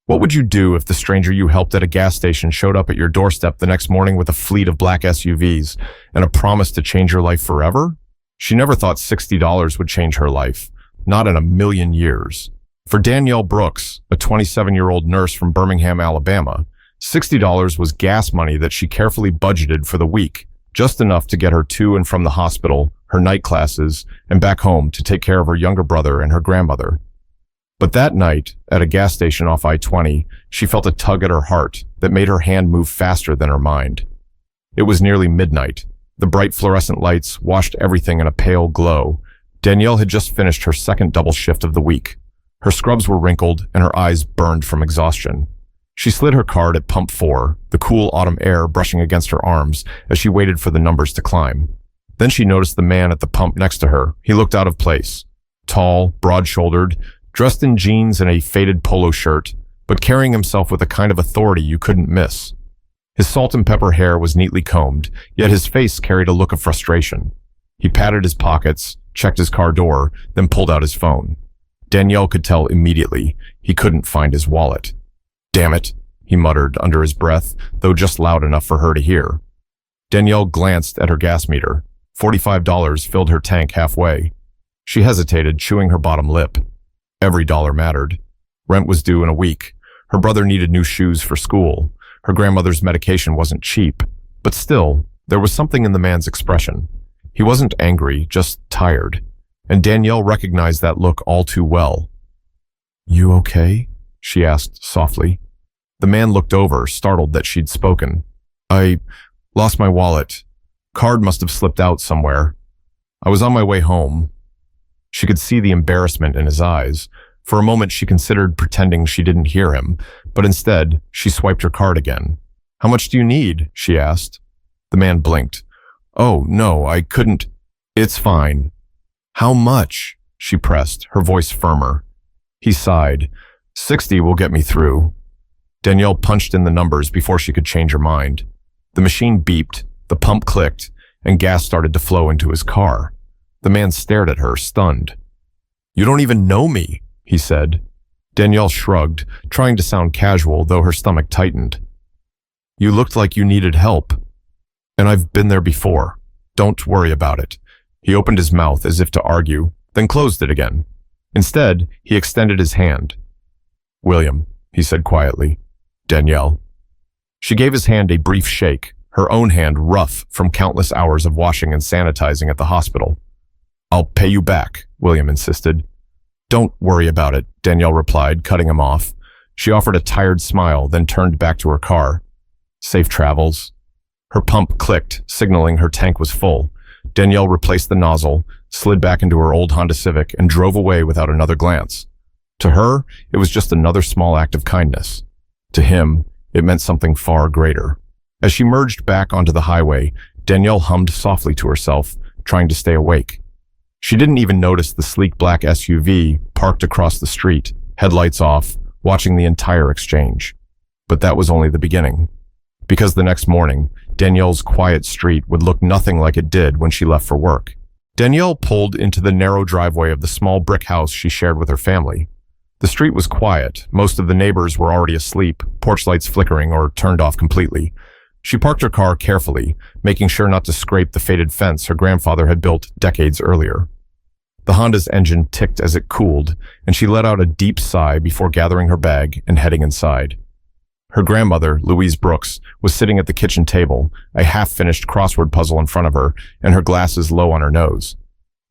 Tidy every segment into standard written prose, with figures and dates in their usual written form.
What would you do if the stranger you helped at a gas station showed up at your doorstep the next morning with a fleet of black SUVs and a promise to change your life forever? She never thought $60 would change her life. Not in a million years. For Danielle Brooks, a 27-year-old nurse from Birmingham, Alabama, $60 was gas money that she carefully budgeted for the week, just enough to get her to and from the hospital, her night classes, and back home to take care of her younger brother and her grandmother. But that night, at a gas station off I-20, she felt a tug at her heart that made her hand move faster than her mind. It was nearly midnight. The bright fluorescent lights washed everything in a pale glow. Danielle had just finished her second double shift of the week. Her scrubs were wrinkled and her eyes burned from exhaustion. She slid her card at pump 4, the cool autumn air brushing against her arms as she waited for the numbers to climb. Then she noticed the man at the pump next to her. He looked out of place. Tall, broad-shouldered, dressed in jeans and a faded polo shirt, but carrying himself with a kind of authority you couldn't miss. His salt and pepper hair was neatly combed, yet his face carried a look of frustration. He patted his pockets, checked his car door, then pulled out his phone. Danielle could tell immediately he couldn't find his wallet. "Damn it," he muttered under his breath, though just loud enough for her to hear. Danielle glanced at her gas meter. $45 filled her tank halfway. She hesitated, chewing her bottom lip. Every dollar mattered. Rent was due in a week. Her brother needed new shoes for school. Her grandmother's medication wasn't cheap. But still, there was something in the man's expression. He wasn't angry, just tired. And Danielle recognized that look all too well. "You okay?" she asked softly. The man looked over, startled that she'd spoken. "I lost my wallet. Card must have slipped out somewhere. I was on my way home." She could see the embarrassment in his eyes. For a moment, she considered pretending she didn't hear him, but instead, she swiped her card again. "How much do you need?" she asked. The man blinked. "Oh, no, I couldn't." "It's fine." "How much?" she pressed, her voice firmer. He sighed. "60 will get me through." Danielle punched in the numbers before she could change her mind. The machine beeped, the pump clicked, and gas started to flow into his car. The man stared at her, stunned. "You don't even know me," he said. Danielle shrugged, trying to sound casual, though her stomach tightened. "You looked like you needed help. And I've been there before. Don't worry about it." He opened his mouth as if to argue, then closed it again. Instead, he extended his hand. "William," he said quietly. "Danielle." She gave his hand a brief shake, her own hand rough from countless hours of washing and sanitizing at the hospital. "I'll pay you back," William insisted. "Don't worry about it," Danielle replied, cutting him off. She offered a tired smile, then turned back to her car. "Safe travels." Her pump clicked, signaling her tank was full. Danielle replaced the nozzle, slid back into her old Honda Civic, and drove away without another glance. To her, it was just another small act of kindness. To him, it meant something far greater. As she merged back onto the highway, Danielle hummed softly to herself, trying to stay awake. She didn't even notice the sleek black SUV parked across the street, headlights off, watching the entire exchange. But that was only the beginning. Because the next morning, Danielle's quiet street would look nothing like it did when she left for work. Danielle pulled into the narrow driveway of the small brick house she shared with her family. The street was quiet. Most of the neighbors were already asleep, porch lights flickering or turned off completely. She parked her car carefully, making sure not to scrape the faded fence her grandfather had built decades earlier. The Honda's engine ticked as it cooled, and she let out a deep sigh before gathering her bag and heading inside. Her grandmother, Louise Brooks, was sitting at the kitchen table, a half-finished crossword puzzle in front of her, and her glasses low on her nose.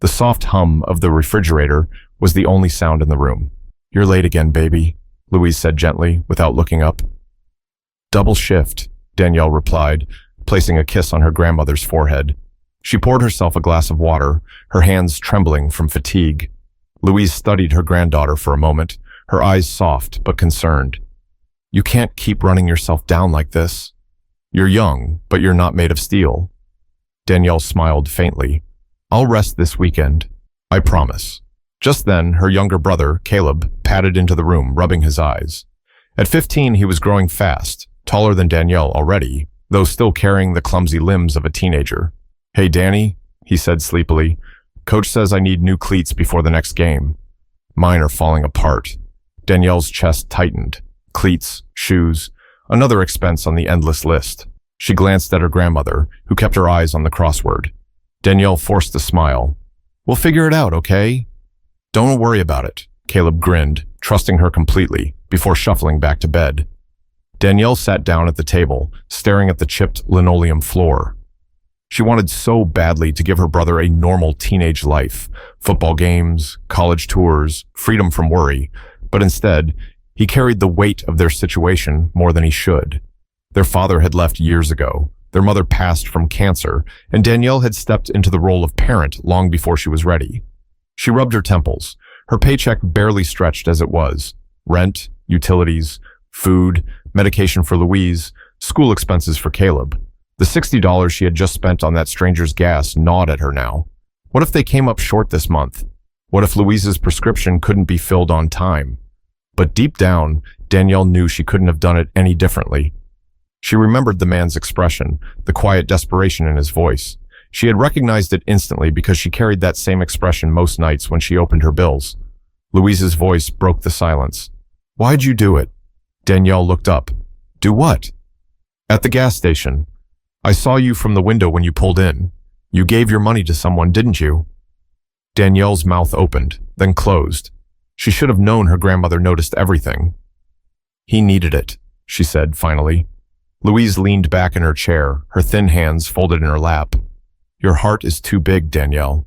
The soft hum of the refrigerator was the only sound in the room. "You're late again, baby," Louise said gently, without looking up. "Double shift," Danielle replied, placing a kiss on her grandmother's forehead. She poured herself a glass of water, her hands trembling from fatigue. Louise studied her granddaughter for a moment, her eyes soft but concerned. "You can't keep running yourself down like this. You're young, but you're not made of steel." Danielle smiled faintly. "I'll rest this weekend. I promise." Just then, her younger brother, Caleb, padded into the room, rubbing his eyes. At 15, he was growing fast, taller than Danielle already, though still carrying the clumsy limbs of a teenager. "Hey, Danny," he said sleepily. "Coach says I need new cleats before the next game. Mine are falling apart." Danielle's chest tightened. cleats, shoes, another expense on the endless list. She glanced at her grandmother, who kept her eyes on the crossword. Danielle forced a smile. "We'll figure it out, okay?" "Don't worry about it," Caleb grinned, trusting her completely, before shuffling back to bed. Danielle sat down at the table, staring at the chipped linoleum floor. She wanted so badly to give her brother a normal teenage life, football games, college tours, freedom from worry, but instead, he carried the weight of their situation more than he should. Their father had left years ago, their mother passed from cancer, and Danielle had stepped into the role of parent long before she was ready. She rubbed her temples. Her paycheck barely stretched as it was. Rent, utilities, food, medication for Louise, school expenses for Caleb. The $60 she had just spent on that stranger's gas gnawed at her now. What if they came up short this month? What if Louise's prescription couldn't be filled on time? But deep down, Danielle knew she couldn't have done it any differently. She remembered the man's expression, the quiet desperation in his voice. She had recognized it instantly because she carried that same expression most nights when she opened her bills. Louise's voice broke the silence. "Why'd you do it?" Danielle looked up. "Do what?" "At the gas station. I saw you from the window when you pulled in. You gave your money to someone, didn't you?" Danielle's mouth opened, then closed. She should have known her grandmother noticed everything. "He needed it," she said finally. Louise leaned back in her chair, her thin hands folded in her lap. "Your heart is too big, Danielle."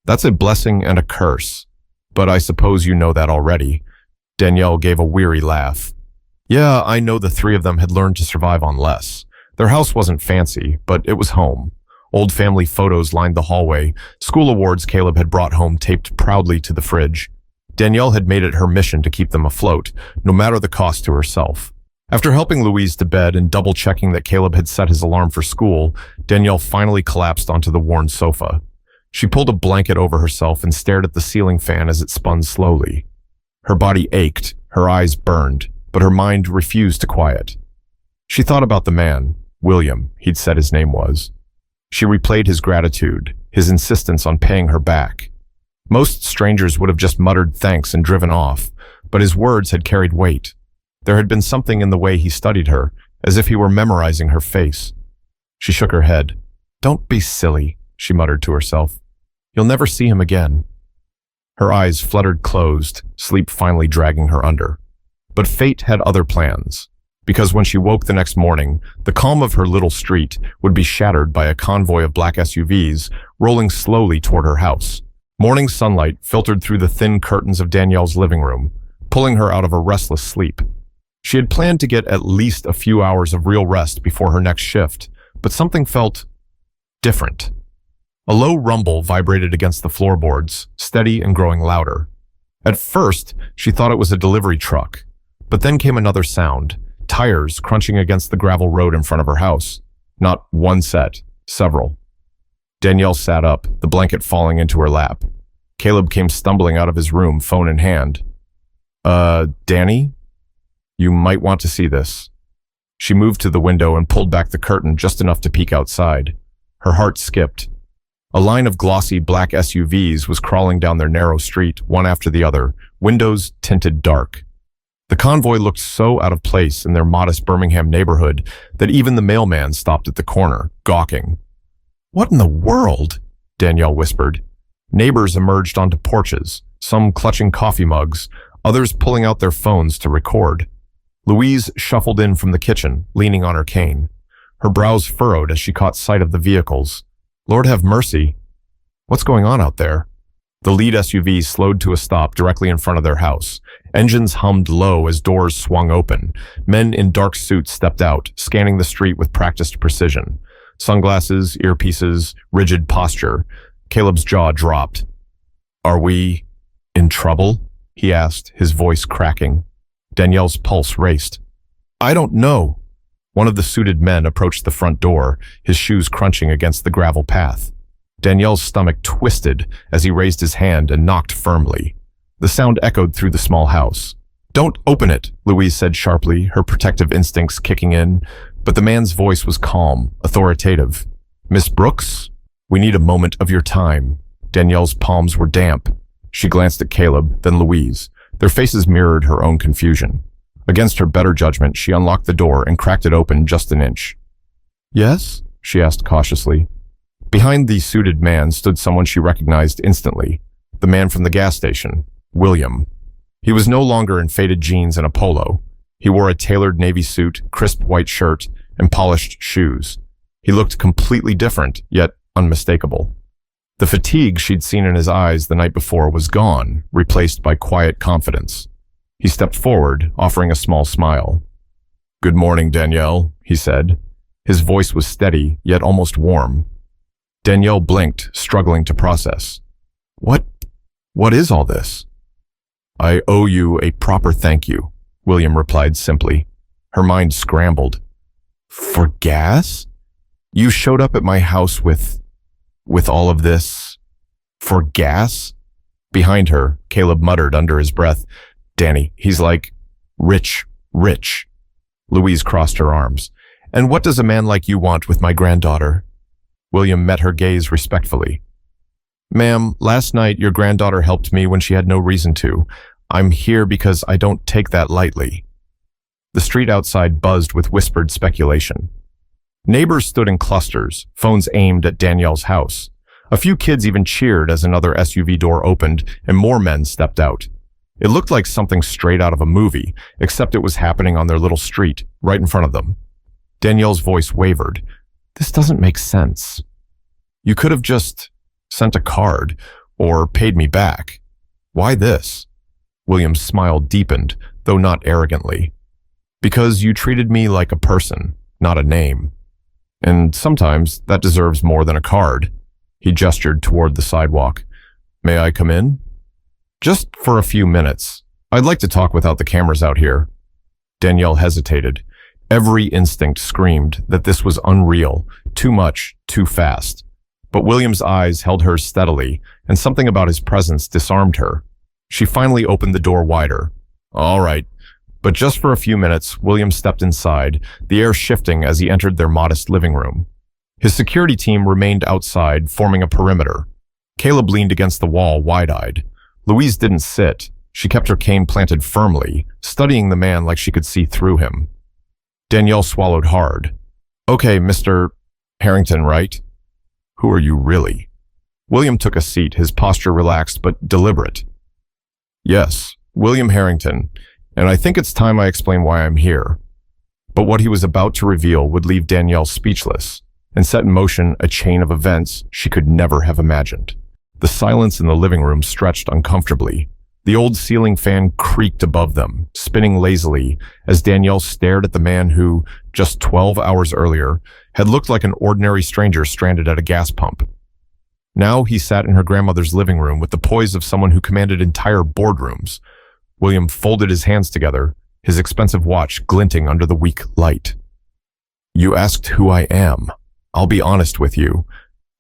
"That's a blessing and a curse. But I suppose you know that already." Danielle gave a weary laugh. "Yeah, I know the three of them had learned to survive on less. Their house wasn't fancy, but it was home. Old family photos lined the hallway, school awards Caleb had brought home taped proudly to the fridge. Danielle had made it her mission to keep them afloat, no matter the cost to herself. After helping Louise to bed and double-checking that Caleb had set his alarm for school, Danielle finally collapsed onto the worn sofa. She pulled a blanket over herself and stared at the ceiling fan as it spun slowly. Her body ached, her eyes burned, but her mind refused to quiet. She thought about the man, William, he'd said his name was. She replayed his gratitude, his insistence on paying her back. Most strangers would have just muttered thanks and driven off, but his words had carried weight. There had been something in the way he studied her, as if he were memorizing her face. She shook her head. "Don't be silly," she muttered to herself. "You'll never see him again." Her eyes fluttered closed, sleep finally dragging her under. But fate had other plans, because when she woke the next morning, the calm of her little street would be shattered by a convoy of black SUVs rolling slowly toward her house. Morning sunlight filtered through the thin curtains of Danielle's living room, pulling her out of a restless sleep. She had planned to get at least a few hours of real rest before her next shift, but something felt different. A low rumble vibrated against the floorboards, steady and growing louder. At first, she thought it was a delivery truck, but then came another sound, tires crunching against the gravel road in front of her house. Not one set, several. Danielle sat up, the blanket falling into her lap. Caleb came stumbling out of his room, phone in hand. Danny? You might want to see this." She moved to the window and pulled back the curtain just enough to peek outside. Her heart skipped. A line of glossy black SUVs was crawling down their narrow street, one after the other, windows tinted dark. The convoy looked so out of place in their modest Birmingham neighborhood that even the mailman stopped at the corner, gawking. "What in the world?" Danielle whispered. Neighbors emerged onto porches, some clutching coffee mugs, others pulling out their phones to record. Louise shuffled in from the kitchen, leaning on her cane. Her brows furrowed as she caught sight of the vehicles. Lord have mercy. What's going on out there? The lead SUV slowed to a stop directly in front of their house. Engines hummed low as doors swung open. Men in dark suits stepped out, scanning the street with practiced precision. Sunglasses, earpieces, rigid posture. Caleb's jaw dropped. "Are we in trouble?" he asked, his voice cracking. Danielle's pulse raced. "I don't know." One of the suited men approached the front door, his shoes crunching against the gravel path. Danielle's stomach twisted as he raised his hand and knocked firmly. The sound echoed through the small house. "Don't open it," Louise said sharply, her protective instincts kicking in, but the man's voice was calm, authoritative. "Miss Brooks, we need a moment of your time." Danielle's palms were damp. She glanced at Caleb, then Louise. Their faces mirrored her own confusion. Against her better judgment, she unlocked the door and cracked it open just an inch. "Yes?" she asked cautiously. Behind the suited man stood someone she recognized instantly, the man from the gas station, William. He was no longer in faded jeans and a polo. He wore a tailored navy suit, crisp white shirt, and polished shoes. He looked completely different, yet unmistakable. The fatigue she'd seen in his eyes the night before was gone, replaced by quiet confidence. He stepped forward, offering a small smile. "Good morning, Danielle," he said. His voice was steady, yet almost warm. Danielle blinked, struggling to process. What is all this?" "I owe you a proper thank you," William replied simply. Her mind scrambled. "For gas? You showed up at my house with all of this for gas?" Behind her, Caleb muttered under his breath, "Danny, he's like, rich. Louise crossed her arms. "And what does a man like you want with my granddaughter?" William met her gaze respectfully. "Ma'am, last night your granddaughter helped me when she had no reason to. I'm here because I don't take that lightly." The street outside buzzed with whispered speculation. Neighbors stood in clusters, phones aimed at Danielle's house. A few kids even cheered as another SUV door opened and more men stepped out. It looked like something straight out of a movie, except it was happening on their little street, right in front of them. Danielle's voice wavered. "This doesn't make sense. You could have just sent a card or paid me back. Why this?" William's smile deepened, though not arrogantly. "Because you treated me like a person, not a name. And sometimes that deserves more than a card." He gestured toward the sidewalk. "May I come in?" "Just for a few minutes. I'd like to talk without the cameras out here." Danielle hesitated. Every instinct screamed that this was unreal, too much, too fast. But William's eyes held hers steadily, and something about his presence disarmed her. She finally opened the door wider. "All right." But just for a few minutes, William stepped inside, the air shifting as he entered their modest living room. His security team remained outside, forming a perimeter. Caleb leaned against the wall, wide-eyed. Louise didn't sit. She kept her cane planted firmly, studying the man like she could see through him. Danielle swallowed hard. "Okay, Mr. Harrington, right? Who are you really?" William took a seat, his posture relaxed but deliberate. "Yes, William Harrington, and I think it's time I explain why I'm here." But what he was about to reveal would leave Danielle speechless and set in motion a chain of events she could never have imagined. The silence in the living room stretched uncomfortably. The old ceiling fan creaked above them, spinning lazily as Danielle stared at the man who, just 12 hours earlier, had looked like an ordinary stranger stranded at a gas pump. Now he sat in her grandmother's living room with the poise of someone who commanded entire boardrooms. William folded his hands together, his expensive watch glinting under the weak light. "You asked who I am. I'll be honest with you.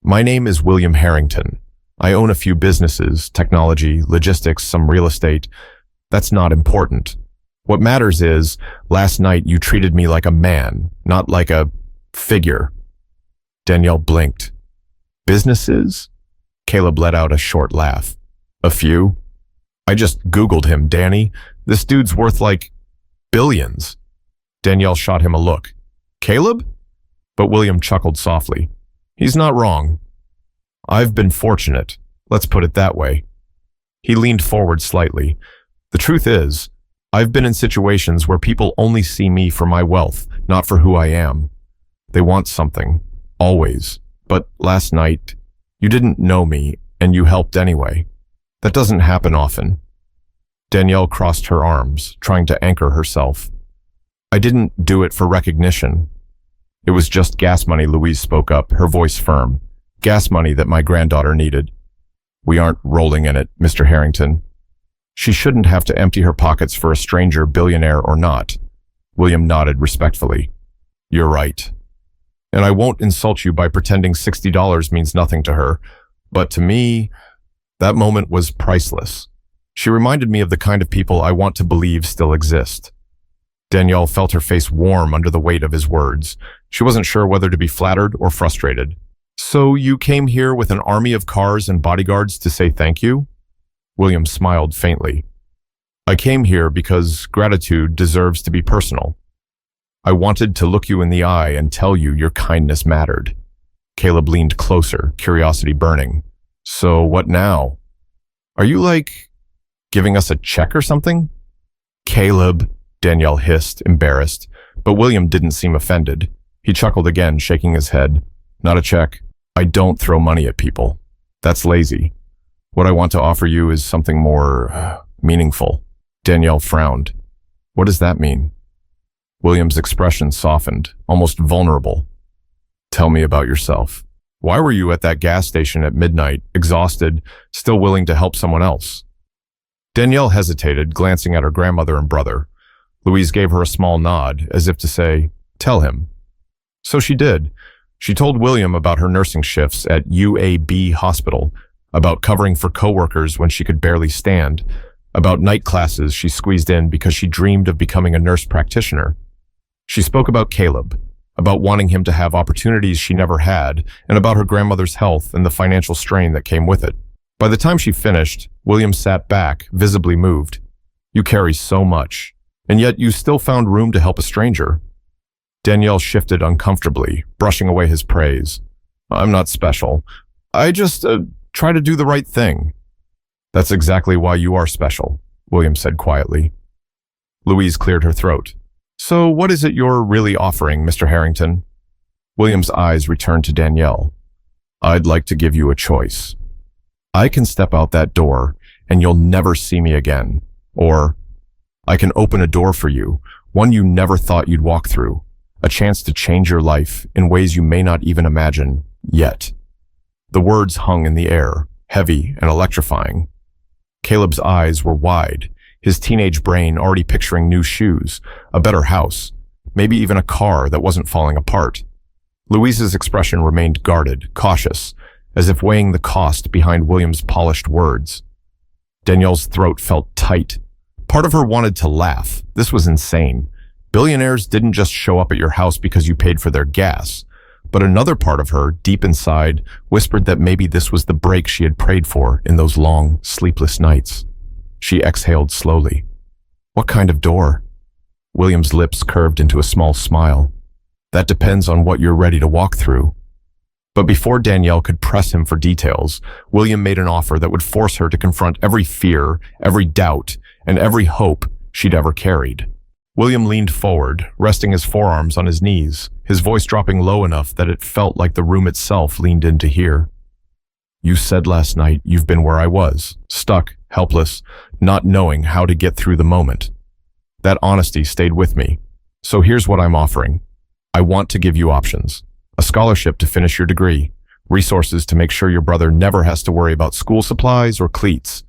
My name is William Harrington. I own a few businesses, technology, logistics, some real estate. That's not important. What matters is, last night you treated me like a man, not like a figure." Danielle blinked. "Businesses?" Caleb let out a short laugh. "A few. I just Googled him, Danny. This dude's worth like billions." Danielle shot him a look. "Caleb?" But William chuckled softly. "He's not wrong. I've been fortunate. Let's put it that way." He leaned forward slightly. "The truth is, I've been in situations where people only see me for my wealth, not for who I am. They want something, always. But last night, you didn't know me, and you helped anyway. That doesn't happen often." Danielle crossed her arms, trying to anchor herself. "I didn't do it for recognition. It was just gas money," Louise spoke up, her voice firm. "Gas money that my granddaughter needed. We aren't rolling in it, Mr. Harrington. She shouldn't have to empty her pockets for a stranger, billionaire or not." William nodded respectfully. "You're right. And I won't insult you by pretending $60 means nothing to her. But to me, that moment was priceless. She reminded me of the kind of people I want to believe still exist." Danielle felt her face warm under the weight of his words. She wasn't sure whether to be flattered or frustrated. "So you came here with an army of cars and bodyguards to say thank you?" William smiled faintly. I came here because gratitude deserves to be personal. I wanted to look you in the eye and tell you your kindness mattered. Caleb leaned closer, curiosity burning. So what now? Are you giving us a check or something? Caleb, Danielle hissed, embarrassed, but William didn't seem offended. He chuckled again, shaking his head. Not a check. I don't throw money at people. That's lazy. What I want to offer you is something more meaningful. Danielle frowned. What does that mean? William's expression softened, almost vulnerable. Tell me about yourself. Why were you at that gas station at midnight, exhausted, still willing to help someone else? Danielle hesitated, glancing at her grandmother and brother. Louise gave her a small nod, as if to say, tell him. So she did. She told William about her nursing shifts at UAB Hospital, about covering for coworkers when she could barely stand, about night classes she squeezed in because she dreamed of becoming a nurse practitioner. She spoke about Caleb, about wanting him to have opportunities she never had, and about her grandmother's health and the financial strain that came with it. By the time she finished, William sat back, visibly moved. You carry so much, and yet you still found room to help a stranger. Danielle shifted uncomfortably, brushing away his praise. I'm not special. I just try to do the right thing. That's exactly why you are special, William said quietly. Louise cleared her throat. So what is it you're really offering, Mr. Harrington? William's eyes returned to Danielle. I'd like to give you a choice. I can step out that door and you'll never see me again. Or I can open a door for you, one you never thought you'd walk through, a chance to change your life in ways you may not even imagine yet. The words hung in the air, heavy and electrifying. Caleb's eyes were wide, his teenage brain already picturing new shoes, a better house, maybe even a car that wasn't falling apart. Louise's expression remained guarded, cautious, as if weighing the cost behind William's polished words. Danielle's throat felt tight. Part of her wanted to laugh. This was insane. Billionaires didn't just show up at your house because you paid for their gas. But another part of her, deep inside, whispered that maybe this was the break she had prayed for in those long, sleepless nights. She exhaled slowly. What kind of door? William's lips curved into a small smile. That depends on what you're ready to walk through. But before Danielle could press him for details, William made an offer that would force her to confront every fear, every doubt, and every hope she'd ever carried. William leaned forward, resting his forearms on his knees, his voice dropping low enough that it felt like the room itself leaned in to hear. You said last night you've been where I was, stuck, helpless, not knowing how to get through the moment. That honesty stayed with me. So here's what I'm offering. I want to give you options. A scholarship to finish your degree, resources to make sure your brother never has to worry about school supplies or cleats,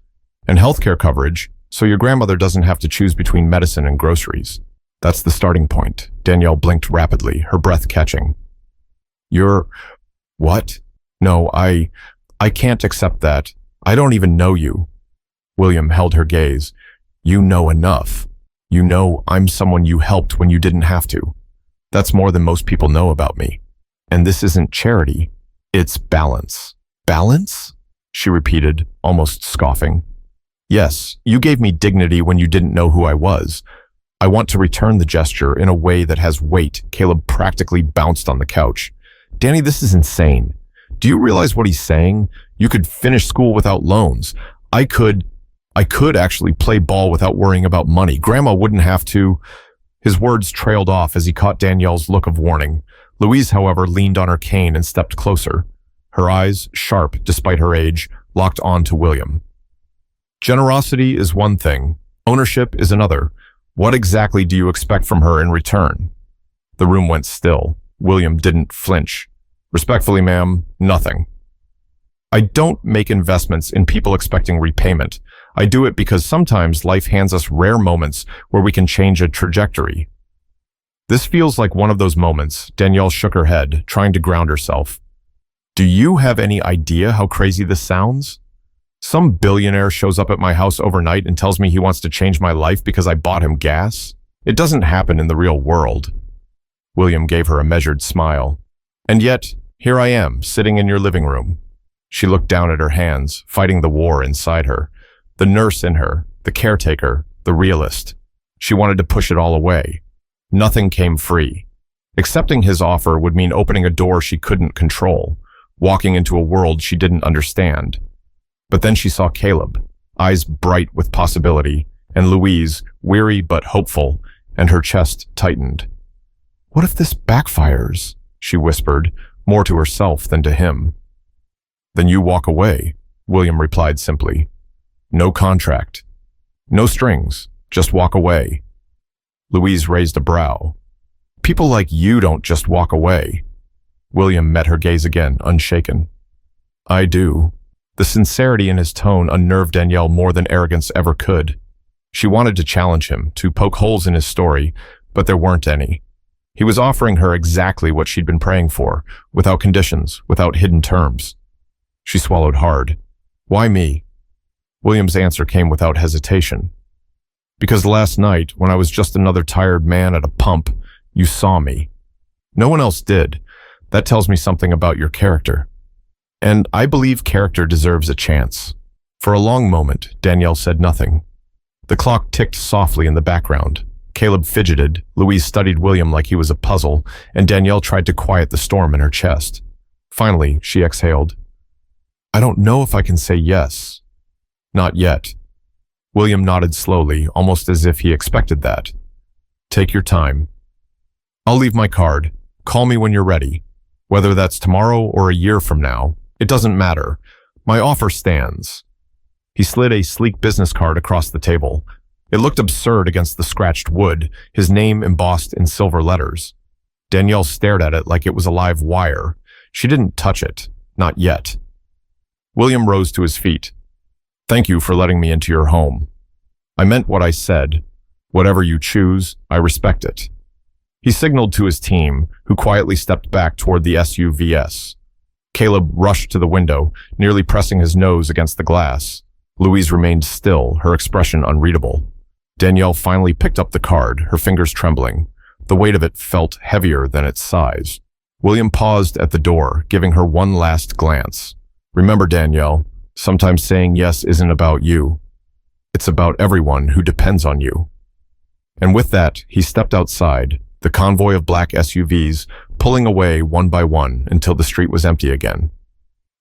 and healthcare coverage so your grandmother doesn't have to choose between medicine and groceries. That's the starting point. Danielle blinked rapidly, her breath catching. You're... what? No, I can't accept that. I don't even know you. William held her gaze. You know enough. You know I'm someone you helped when you didn't have to. That's more than most people know about me. And this isn't charity. It's balance. Balance? She repeated, almost scoffing. Yes, you gave me dignity when you didn't know who I was. I want to return the gesture in a way that has weight. Caleb practically bounced on the couch. Danny, this is insane. Do you realize what he's saying? You could finish school without loans. I could actually play ball without worrying about money. Grandma wouldn't have to. His words trailed off as he caught Danielle's look of warning. Louise, however, leaned on her cane and stepped closer. Her eyes, sharp despite her age, locked on to William. Generosity is one thing. Ownership is another. What exactly do you expect from her in return? The room went still. William didn't flinch. Respectfully, ma'am, nothing. I don't make investments in people expecting repayment. I do it because sometimes life hands us rare moments where we can change a trajectory. This feels like one of those moments. Danielle shook her head, trying to ground herself. Do you have any idea how crazy this sounds? Some billionaire shows up at my house overnight and tells me he wants to change my life because I bought him gas? It doesn't happen in the real world. William gave her a measured smile. And yet, here I am, sitting in your living room. She looked down at her hands, fighting the war inside her. The nurse in her, the caretaker, the the realist. She wanted to push it all away. Nothing came free. Accepting his offer would mean opening a door she couldn't control, walking into a world she didn't understand. But then she saw Caleb, eyes bright with possibility, and Louise, weary but hopeful, and her chest tightened. "What if this backfires?" she whispered, more to herself than to him. "Then you walk away," William replied simply. "No contract. No strings. Just walk away." Louise raised a brow. "People like you don't just walk away." William met her gaze again, unshaken. "I do." The sincerity in his tone unnerved Danielle more than arrogance ever could. She wanted to challenge him, to poke holes in his story, but there weren't any. He was offering her exactly what she'd been praying for, without conditions, without hidden terms. She swallowed hard. "Why me?" William's answer came without hesitation. "Because last night, when I was just another tired man at a pump, you saw me. No one else did. That tells me something about your character. And I believe character deserves a chance." For a long moment, Danielle said nothing. The clock ticked softly in the background. Caleb fidgeted, Louise studied William like he was a puzzle, and Danielle tried to quiet the storm in her chest. Finally, she exhaled. "I don't know if I can say yes." "Not yet." William nodded slowly, almost as if he expected that. "Take your time. I'll leave my card. Call me when you're ready. Whether that's tomorrow or a year from now, it doesn't matter. My offer stands." He slid a sleek business card across the table. It looked absurd against the scratched wood, his name embossed in silver letters. Danielle stared at it like it was a live wire. She didn't touch it. Not yet. William rose to his feet. "Thank you for letting me into your home. I meant what I said. Whatever you choose, I respect it." He signaled to his team, who quietly stepped back toward the SUVs. Caleb rushed to the window, nearly pressing his nose against the glass. Louise remained still, her expression unreadable. Danielle finally picked up the card, her fingers trembling. The weight of it felt heavier than its size. William paused at the door, giving her one last glance. "Remember, Danielle, sometimes saying yes isn't about you. It's about everyone who depends on you." And with that, he stepped outside, the convoy of black SUVs pulling away one by one until the street was empty again.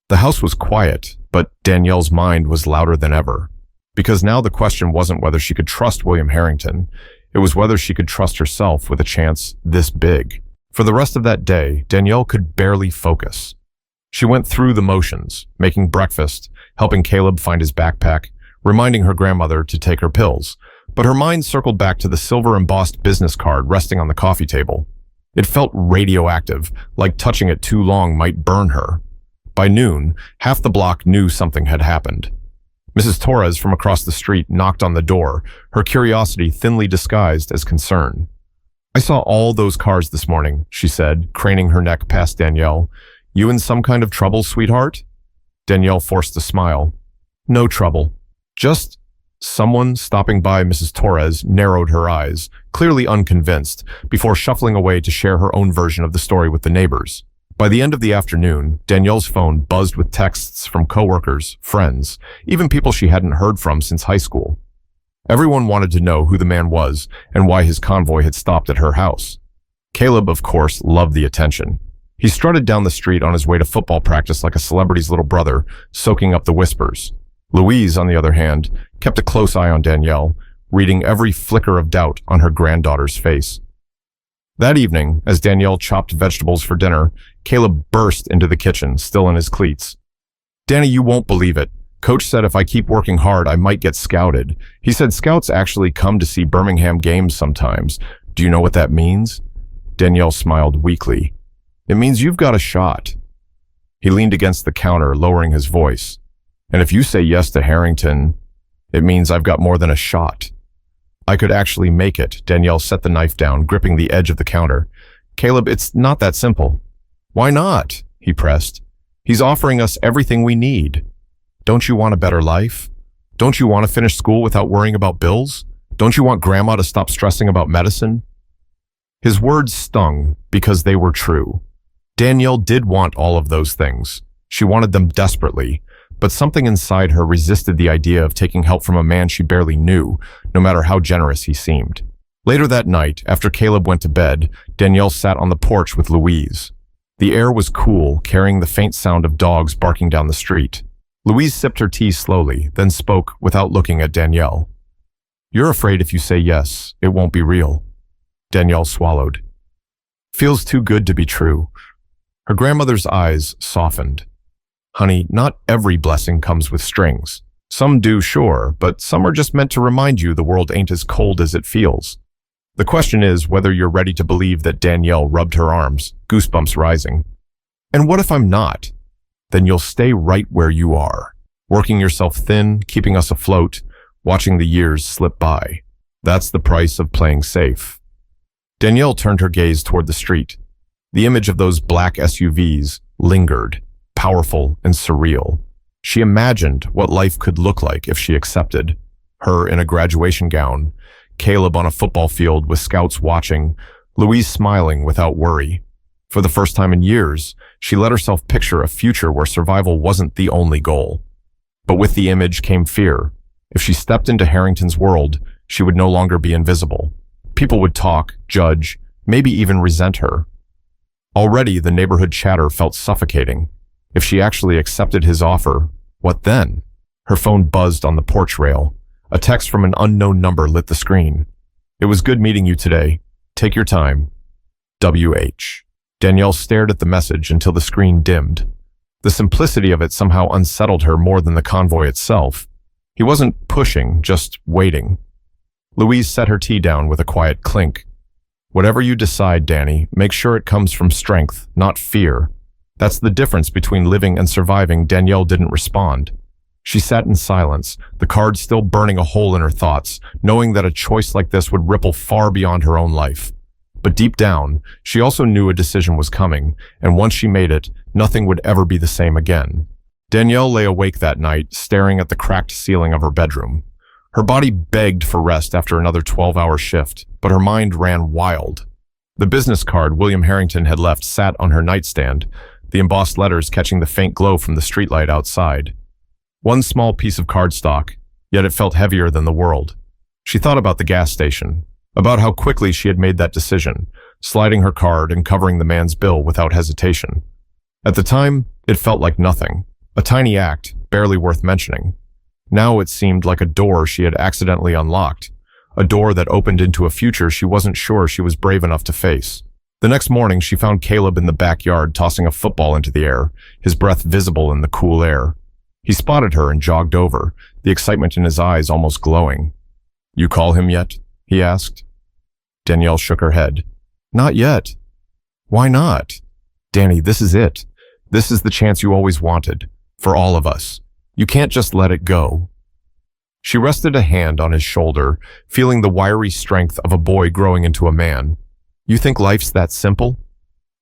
The house was quiet, but Danielle's mind was louder than ever. Because now the question wasn't whether she could trust William Harrington, it was whether she could trust herself with a chance this big. For the rest of that day, Danielle could barely focus. She went through the motions, making breakfast, helping Caleb find his backpack, reminding her grandmother to take her pills, but her mind circled back to the silver-embossed business card resting on the coffee table. It felt radioactive, like touching it too long might burn her. By noon, half the block knew something had happened. Mrs. Torres from across the street knocked on the door, her curiosity thinly disguised as concern. "I saw all those cars this morning," she said, craning her neck past Danielle. "You in some kind of trouble, sweetheart?" Danielle forced a smile. "No trouble. Just..." Someone stopping by Mrs. Torres narrowed her eyes, clearly unconvinced, before shuffling away to share her own version of the story with the neighbors. By the end of the afternoon, Danielle's phone buzzed with texts from coworkers, friends, even people she hadn't heard from since high school. Everyone wanted to know who the man was and why his convoy had stopped at her house. Caleb, of course, loved the attention. He strutted down the street on his way to football practice like a celebrity's little brother, soaking up the whispers. Louise, on the other hand, kept a close eye on Danielle, reading every flicker of doubt on her granddaughter's face. That evening, as Danielle chopped vegetables for dinner, Caleb burst into the kitchen, still in his cleats. "Danny, you won't believe it. Coach said if I keep working hard, I might get scouted. He said scouts actually come to see Birmingham games sometimes. Do you know what that means?" Danielle smiled weakly. "It means you've got a shot." He leaned against the counter, lowering his voice. "And if you say yes to Harrington, it means I've got more than a shot. I could actually make it." Danielle set the knife down, gripping the edge of the counter. "Caleb, it's not that simple." "Why not?" he pressed. "He's offering us everything we need. Don't you want a better life? Don't you want to finish school without worrying about bills? Don't you want grandma to stop stressing about medicine?" His words stung because they were true. Danielle did want all of those things. She wanted them desperately, But something inside her resisted the idea of taking help from a man she barely knew, no matter how generous he seemed. Later that night, after Caleb went to bed, Danielle sat on the porch with Louise. The air was cool, carrying the faint sound of dogs barking down the street. Louise sipped her tea slowly, then spoke without looking at Danielle. "You're afraid if you say yes, it won't be real." Danielle swallowed. "Feels too good to be true." Her grandmother's eyes softened. "Honey, not every blessing comes with strings. Some do, sure, but some are just meant to remind you the world ain't as cold as it feels. The question is whether you're ready to believe that." Danielle rubbed her arms, goosebumps rising. "And what if I'm not? Then you'll stay right where you are, working yourself thin, keeping us afloat, watching the years slip by. That's the price of playing safe." Danielle turned her gaze toward the street. The image of those black SUVs lingered, powerful and surreal. She imagined what life could look like if she accepted. Her in a graduation gown, Caleb on a football field with scouts watching, Louise smiling without worry. For the first time in years, she let herself picture a future where survival wasn't the only goal. But with the image came fear. If she stepped into Harrington's world, she would no longer be invisible. People would talk, judge, maybe even resent her. Already, the neighborhood chatter felt suffocating. If she actually accepted his offer, what then? Her phone buzzed on the porch rail. A text from an unknown number lit the screen. "It was good meeting you today. Take your time. WH." Danielle stared at the message until the screen dimmed. The simplicity of it somehow unsettled her more than the convoy itself. He wasn't pushing, just waiting. Louise set her tea down with a quiet clink. "Whatever you decide, Danny, make sure it comes from strength, not fear. That's the difference between living and surviving." Danielle didn't respond. She sat in silence, the card still burning a hole in her thoughts, knowing that a choice like this would ripple far beyond her own life. But deep down, she also knew a decision was coming, and once she made it, nothing would ever be the same again. Danielle lay awake that night, staring at the cracked ceiling of her bedroom. Her body begged for rest after another 12-hour shift, but her mind ran wild. The business card William Harrington had left sat on her nightstand, the embossed letters catching the faint glow from the streetlight outside. One small piece of cardstock, yet it felt heavier than the world. She thought about the gas station, about how quickly she had made that decision, sliding her card and covering the man's bill without hesitation. At the time, it felt like nothing, a tiny act, barely worth mentioning. Now it seemed like a door she had accidentally unlocked, a door that opened into a future she wasn't sure she was brave enough to face. The next morning, she found Caleb in the backyard tossing a football into the air, his breath visible in the cool air. He spotted her and jogged over, the excitement in his eyes almost glowing. "You call him yet?" he asked. Danielle shook her head. "Not yet." "Why not?" "Danny, this is it. This is the chance you always wanted. For all of us. You can't just let it go." She rested a hand on his shoulder, feeling the wiry strength of a boy growing into a man. "You think life's that simple?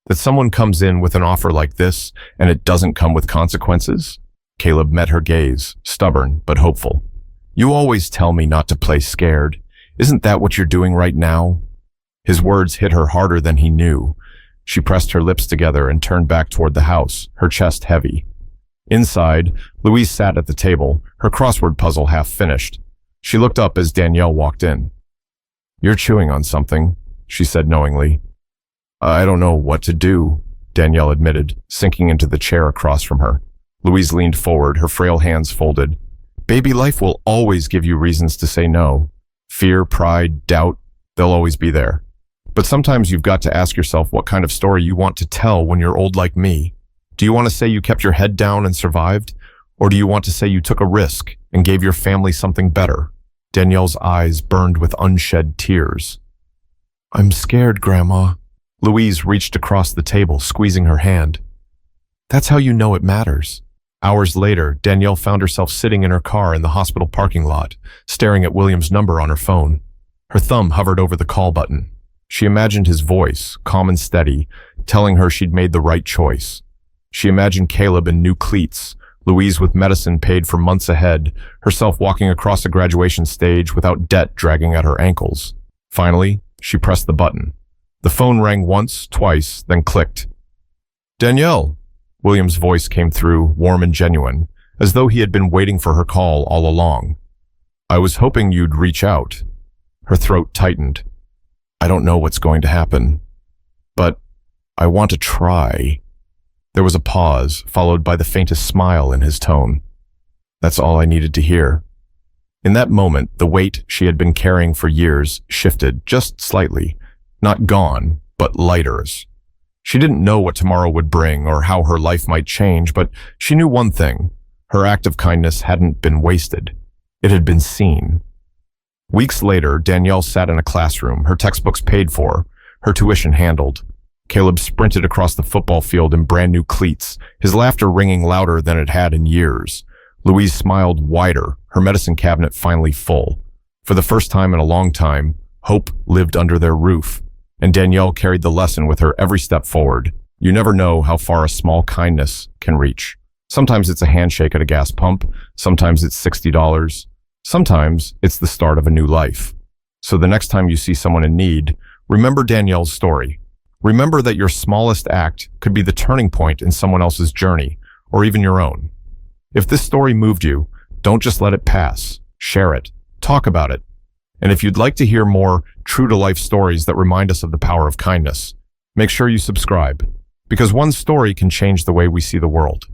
That someone comes in with an offer like this, and it doesn't come with consequences?" Caleb met her gaze, stubborn but hopeful. "You always tell me not to play scared. Isn't that what you're doing right now?" His words hit her harder than he knew. She pressed her lips together and turned back toward the house, her chest heavy. Inside, Louise sat at the table, her crossword puzzle half finished. She looked up as Danielle walked in. "You're chewing on something," she said knowingly. "I don't know what to do," Danielle admitted, sinking into the chair across from her. Louise leaned forward, her frail hands folded. "Baby, life will always give you reasons to say no. Fear, pride, doubt, they'll always be there. But sometimes you've got to ask yourself what kind of story you want to tell when you're old like me. Do you want to say you kept your head down and survived? Or do you want to say you took a risk and gave your family something better?" Danielle's eyes burned with unshed tears. "I'm scared, Grandma." Louise reached across the table, squeezing her hand. "That's how you know it matters." Hours later, Danielle found herself sitting in her car in the hospital parking lot, staring at William's number on her phone. Her thumb hovered over the call button. She imagined his voice, calm and steady, telling her she'd made the right choice. She imagined Caleb in new cleats, Louise with medicine paid for months ahead, herself walking across a graduation stage without debt dragging at her ankles. Finally, she pressed the button. The phone rang once, twice, then clicked. "Danielle." William's voice came through, warm and genuine, as though he had been waiting for her call all along. "I was hoping you'd reach out." Her throat tightened. "I don't know what's going to happen, but I want to try." There was a pause, followed by the faintest smile in his tone. That's all I needed to hear. In that moment, the weight she had been carrying for years shifted just slightly, not gone, but lighter. She didn't know what tomorrow would bring or how her life might change, but she knew one thing: her act of kindness hadn't been wasted. It had been seen. Weeks later, Danielle sat in a classroom, her textbooks paid for, her tuition handled. Caleb sprinted across the football field in brand new cleats, his laughter ringing louder than it had in years. Louise smiled wider, her medicine cabinet finally full. For the first time in a long time, hope lived under their roof, and Danielle carried the lesson with her every step forward. You never know how far a small kindness can reach. Sometimes it's a handshake at a gas pump, sometimes it's $60, sometimes it's the start of a new life. So the next time you see someone in need, remember Danielle's story. Remember that your smallest act could be the turning point in someone else's journey, or even your own. If this story moved you, don't just let it pass. Share it. Talk about it. And if you'd like to hear more true-to-life stories that remind us of the power of kindness, make sure you subscribe, because one story can change the way we see the world.